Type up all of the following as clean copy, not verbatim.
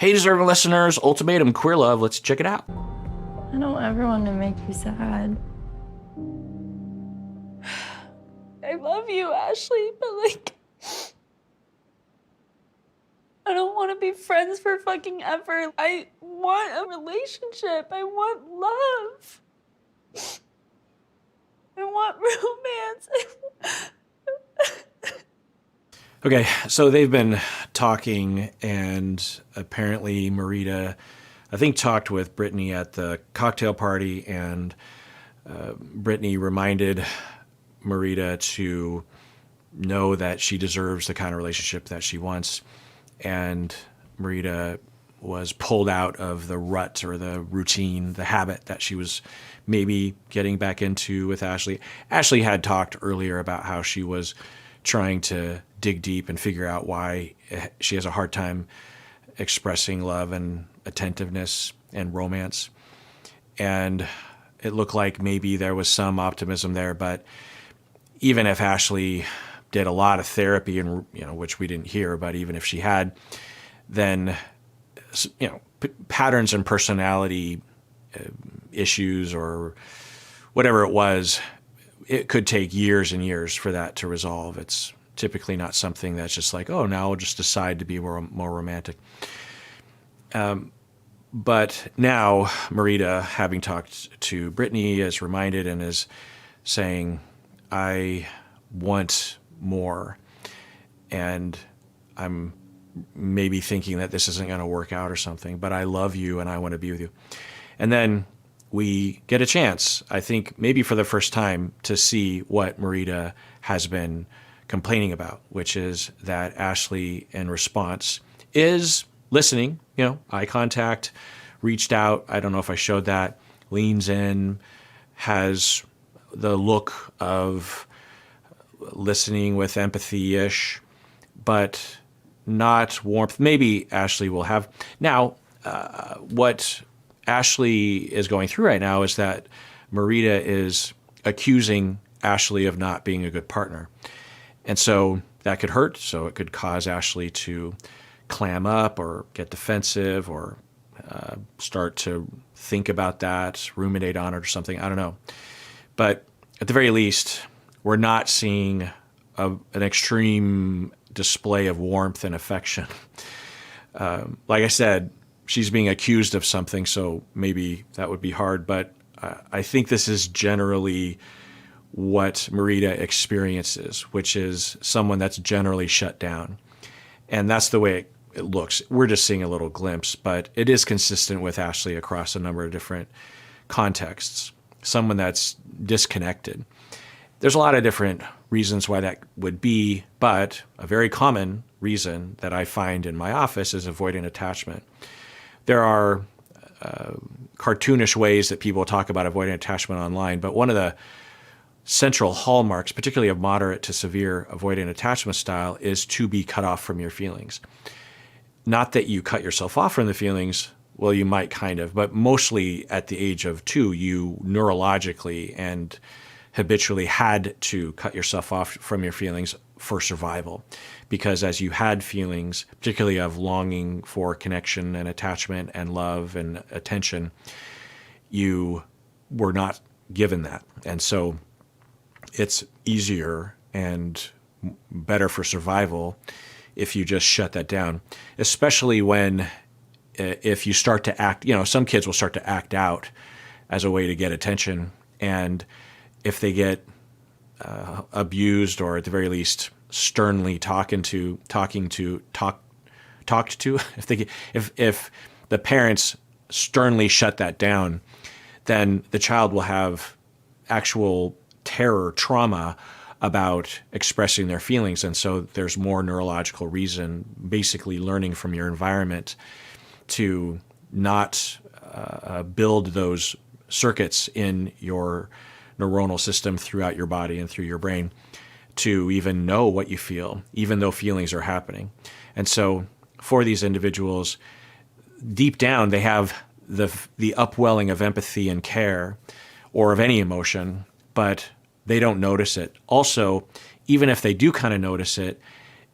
Hey, deserving listeners, Ultimatum Queer Love, let's check it out. I don't ever want to make you sad. I love you, Ashley, but I don't want to be friends for fucking ever. I want a relationship. I want love. I want romance. Okay, so they've been talking, and apparently Marita, I think, talked with Brittany at the cocktail party, and Brittany reminded Marita to know that she deserves the kind of relationship that she wants. And Marita was pulled out of the rut or the routine, the habit that she was maybe getting back into with Ashley. Ashley had talked earlier about how she was trying to dig deep and figure out why she has a hard time expressing love and attentiveness and romance. And it looked like maybe there was some optimism there, but even if Ashley did a lot of therapy, and which we didn't hear, but even if she had, then patterns and personality issues or whatever it was, it could take years and years for that to resolve. It's typically not something that's just like, oh, now I'll just decide to be more romantic. But now Marita, having talked to Brittany, is reminded and is saying, I want more. And I'm maybe thinking that this isn't going to work out or something, but I love you and I want to be with you. And then we get a chance, I think maybe for the first time, to see what Marita has been complaining about, which is that Ashley, in response, is listening, eye contact, reached out. I don't know if I showed that, leans in, has the look of listening with empathy-ish, but not warmth. Maybe Ashley will have. Now, what Ashley is going through right now is that Marita is accusing Ashley of not being a good partner. And so that could hurt. So it could cause Ashley to clam up or get defensive or start to think about that, ruminate on it or something. I don't know. But at the very least, we're not seeing an extreme display of warmth and affection. Like I said, she's being accused of something, so maybe that would be hard. But I think this is generally what Marita experiences, which is someone that's generally shut down. And that's the way it looks. We're just seeing a little glimpse, but it is consistent with Ashley across a number of different contexts. Someone that's disconnected. There's a lot of different reasons why that would be, but a very common reason that I find in my office is avoidant attachment. There are cartoonish ways that people talk about avoidant attachment online, but one of the central hallmarks, particularly of moderate to severe avoidant attachment style, is to be cut off from your feelings. Not that you cut yourself off from the feelings, well, you might kind of, but mostly at the age of 2, you neurologically and habitually had to cut yourself off from your feelings for survival. Because as you had feelings, particularly of longing for connection and attachment and love and attention, you were not given that. And so it's easier and better for survival if you just shut that down, especially when if you start to act, some kids will start to act out as a way to get attention. And if they get abused or at the very least sternly talked to, if the parents sternly shut that down, then the child will have actual terror, trauma about expressing their feelings. And so there's more neurological reason, basically learning from your environment, to not build those circuits in your neuronal system throughout your body and through your brain to even know what you feel, even though feelings are happening. And so for these individuals, deep down, they have the upwelling of empathy and care or of any emotion, but they don't notice it. Also, even if they do kind of notice it,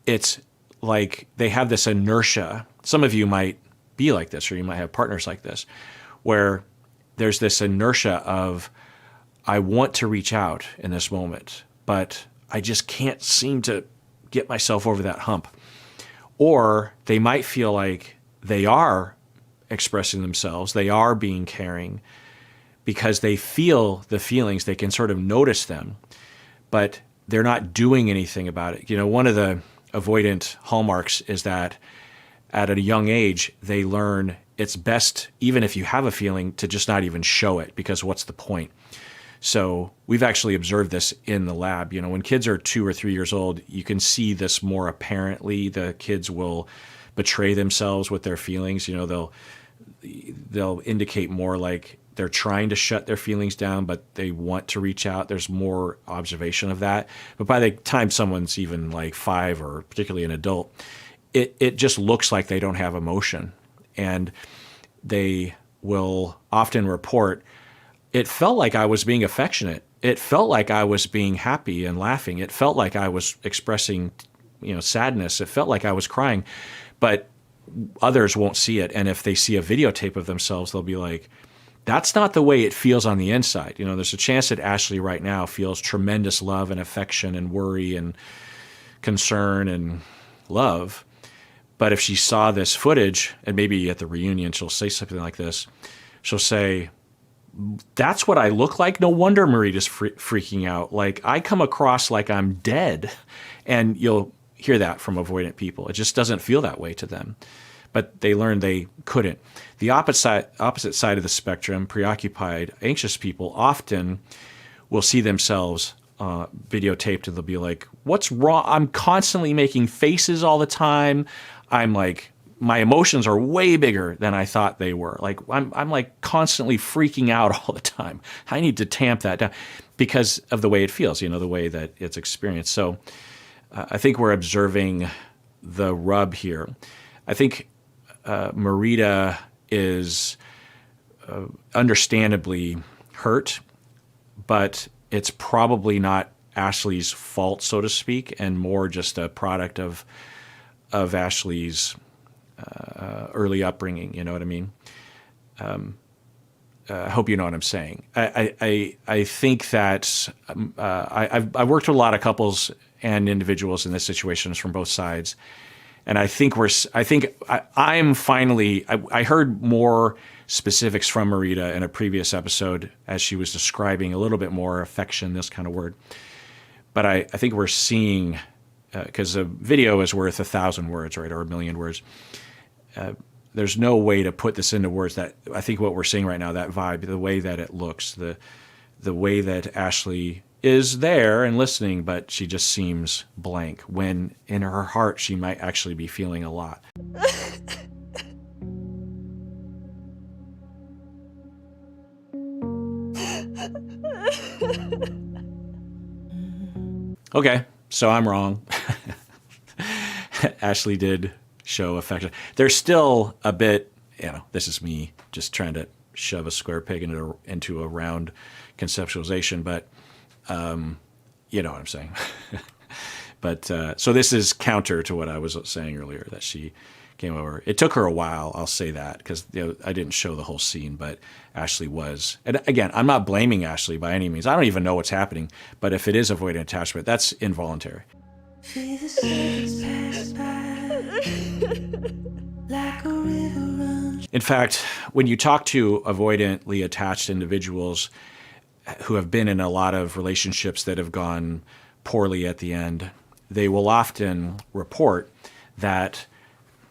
it's like they have this inertia. Some of you might be like this, or you might have partners like this, where there's this inertia of, I want to reach out in this moment, but I just can't seem to get myself over that hump. Or they might feel like they are expressing themselves, they are being caring because they feel the feelings, they can sort of notice them, but they're not doing anything about it. One of the avoidant hallmarks is that at a young age, they learn it's best, even if you have a feeling, to just not even show it, because what's the point? So we've actually observed this in the lab. When kids are 2 or 3 years old, you can see this more apparently. The kids will betray themselves with their feelings. They'll indicate more like they're trying to shut their feelings down, but they want to reach out. There's more observation of that. But by the time someone's even like 5, or particularly an adult, it just looks like they don't have emotion. And they will often report, it felt like I was being affectionate. It felt like I was being happy and laughing. It felt like I was expressing, sadness. It felt like I was crying, but others won't see it. And if they see a videotape of themselves, they'll be like, that's not the way it feels on the inside. There's a chance that Ashley right now feels tremendous love and affection and worry and concern and love. But if she saw this footage, and maybe at the reunion, she'll say something like this. She'll say, that's what I look like. No wonder Marita's freaking out. Like, I come across like I'm dead. And you'll hear that from avoidant people. It just doesn't feel that way to them. But they learned they couldn't. The opposite side of the spectrum, preoccupied, anxious people often will see themselves videotaped, and they'll be like, what's wrong? I'm constantly making faces all the time. I'm like, my emotions are way bigger than I thought they were. Like, I'm like constantly freaking out all the time. I need to tamp that down because of the way it feels, the way that it's experienced. So I think we're observing the rub here. I think Marita is understandably hurt, but it's probably not Ashley's fault, so to speak, and more just a product of Ashley's early upbringing. You know what I mean? I hope you know what I'm saying. I think that I've worked with a lot of couples and individuals in this situations from both sides, and I heard more specifics from Marita in a previous episode as she was describing a little bit more affection, this kind of word. But I think we're seeing, because a video is worth 1,000 words, right, or 1,000,000 words. There's no way to put this into words. That I think what we're seeing right now, that vibe, the way that it looks, the way that Ashley is there and listening, but she just seems blank, when in her heart she might actually be feeling a lot. Okay, so I'm wrong. Ashley did show affection. There's still a bit, this is me just trying to shove a square peg into a round conceptualization, but you know what I'm saying. But so this is counter to what I was saying earlier, that she came over. It took her a while, I'll say that, because I didn't show the whole scene, but Ashley was. And again, I'm not blaming Ashley by any means. I don't even know what's happening, but if it is avoidant attachment, that's involuntary. In fact, when you talk to avoidantly attached individuals who have been in a lot of relationships that have gone poorly at the end, they will often report that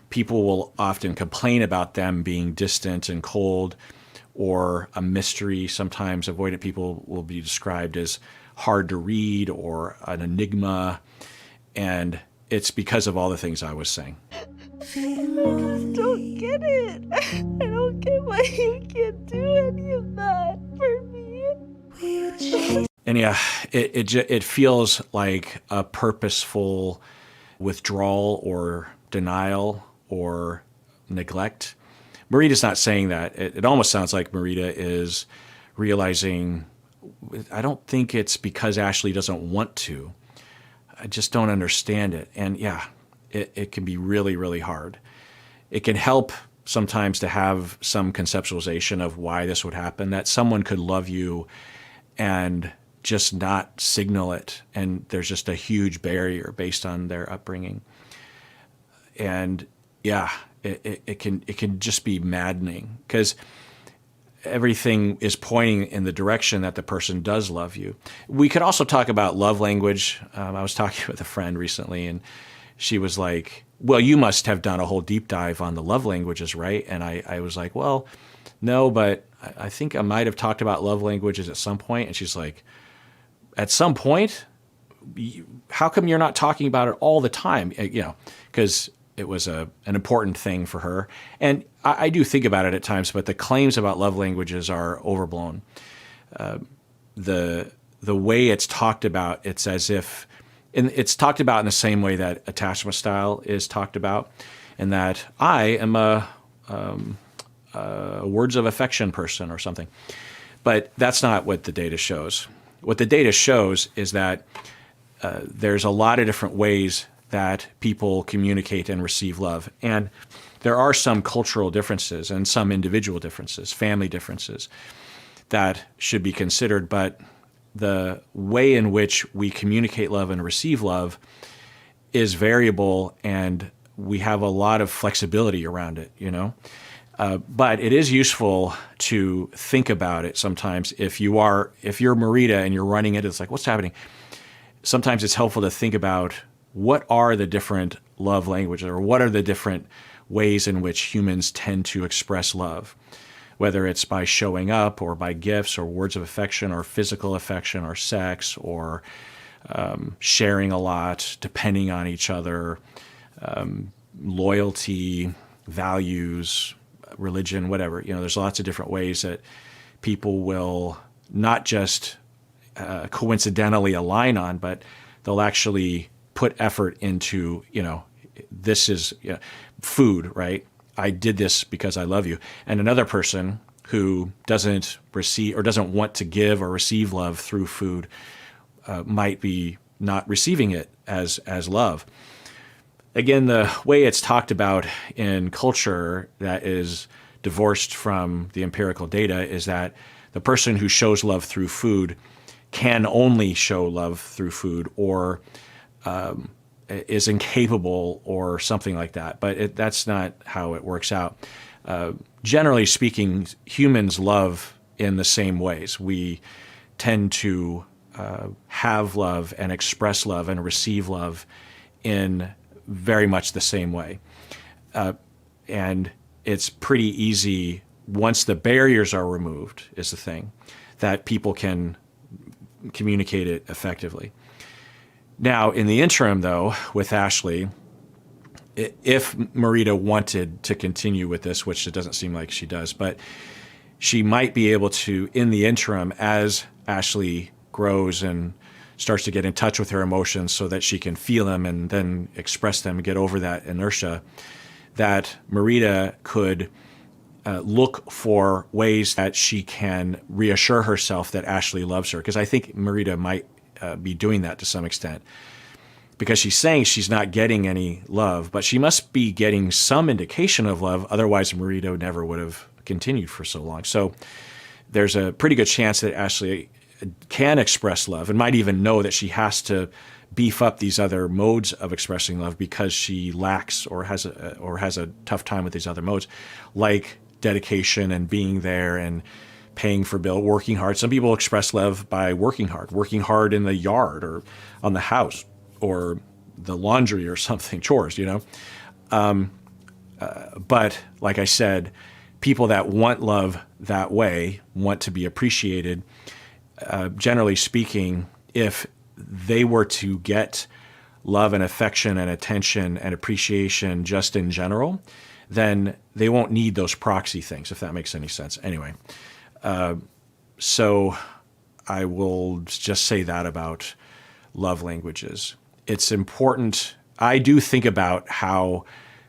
people will often complain about them being distant and cold, or a mystery. Sometimes avoidant people will be described as hard to read or an enigma. And it's because of all the things I was saying. I just don't get it. I don't get why you can't do any of that for me. And yeah, it feels like a purposeful withdrawal or denial or neglect. Marita's not saying that. It almost sounds like Marita is realizing, I don't think it's because Ashley doesn't want to. I just don't understand it. And yeah, it can be really, really hard. It can help sometimes to have some conceptualization of why this would happen, that someone could love you and just not signal it. And there's just a huge barrier based on their upbringing. And yeah, it can just be maddening because everything is pointing in the direction that the person does love you. We could also talk about love language. I was talking with a friend recently, and she was like, well, you must have done a whole deep dive on the love languages, right? And I was like, well, no, but I think I might have talked about love languages at some point. And she's like, at some point? How come you're not talking about it all the time? You know, because it was an important thing for her. And I do think about it at times, but the claims about love languages are overblown. The way it's talked about, it's as if, and it's talked about in the same way that attachment style is talked about, and that I am a words of affection person or something. But that's not what the data shows. What the data shows is that there's a lot of different ways that people communicate and receive love. And there are some cultural differences and some individual differences, family differences that should be considered. But the way in which we communicate love and receive love is variable, and we have a lot of flexibility around it, you know? But it is useful to think about it sometimes. If you're Marita and you're running it, it's like, what's happening? Sometimes it's helpful to think about what are the different love languages, or what are the different ways in which humans tend to express love, whether it's by showing up or by gifts or words of affection or physical affection or sex or sharing a lot, depending on each other, loyalty, values, religion, whatever. You know, there's lots of different ways that people will not just coincidentally align on, but they'll actually put effort into, you know, this is food, right? I did this because I love you. And another person who doesn't receive or doesn't want to give or receive love through food might be not receiving it as love. Again, the way it's talked about in culture that is divorced from the empirical data is that the person who shows love through food can only show love through food, or is incapable or something like that. But that's not how it works out. Generally speaking, humans love in the same ways. We tend to have love and express love and receive love in very much the same way. And it's pretty easy, once the barriers are removed, is the thing, that people can communicate it effectively. Now, in the interim, though, with Ashley, if Marita wanted to continue with this, which it doesn't seem like she does, but she might be able to, in the interim, as Ashley grows and starts to get in touch with her emotions so that she can feel them and then express them and get over that inertia, that Marita could look for ways that she can reassure herself that Ashley loves her. Because I think Marita might be doing that to some extent, because she's saying she's not getting any love, but she must be getting some indication of love. Otherwise, Marita never would have continued for so long. So there's a pretty good chance that Ashley can express love and might even know that she has to beef up these other modes of expressing love because she lacks or has a tough time with these other modes, like dedication and being there and paying for bill, working hard. Some people express love by working hard in the yard or on the house or the laundry or something, chores, you know. But like I said, people that want love that way, want to be appreciated, generally speaking, if they were to get love and affection and attention and appreciation just in general, then they won't need those proxy things, if that makes any sense. Anyway, so I will just say that about love languages. It's important. I do think about how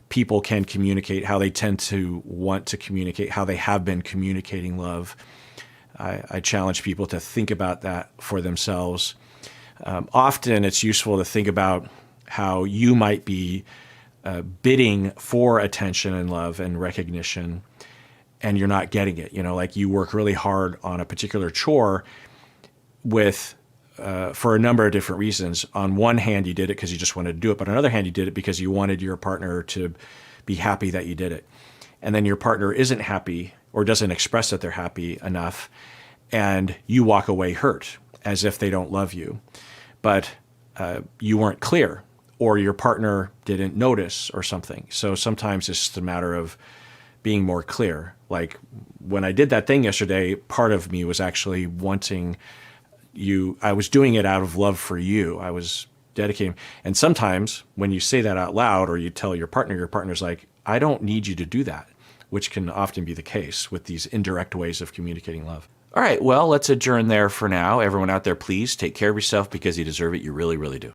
people can communicate, how they tend to want to communicate, how they have been communicating love. I challenge people to think about that for themselves. Often it's useful to think about how you might be bidding for attention and love and recognition, and you're not getting it. Like you work really hard on a particular chore for a number of different reasons. On one hand, you did it because you just wanted to do it, but on the other hand, you did it because you wanted your partner to be happy that you did it. And then your partner isn't happy or doesn't express that they're happy enough, and you walk away hurt as if they don't love you. But you weren't clear, or your partner didn't notice or something. So sometimes it's just a matter of being more clear. Like when I did that thing yesterday, part of me was actually wanting you, I was doing it out of love for you. I was dedicating. And sometimes when you say that out loud or you tell your partner's like, I don't need you to do that, which can often be the case with these indirect ways of communicating love. All right, well, let's adjourn there for now. Everyone out there, please take care of yourself because you deserve it. You really, really do.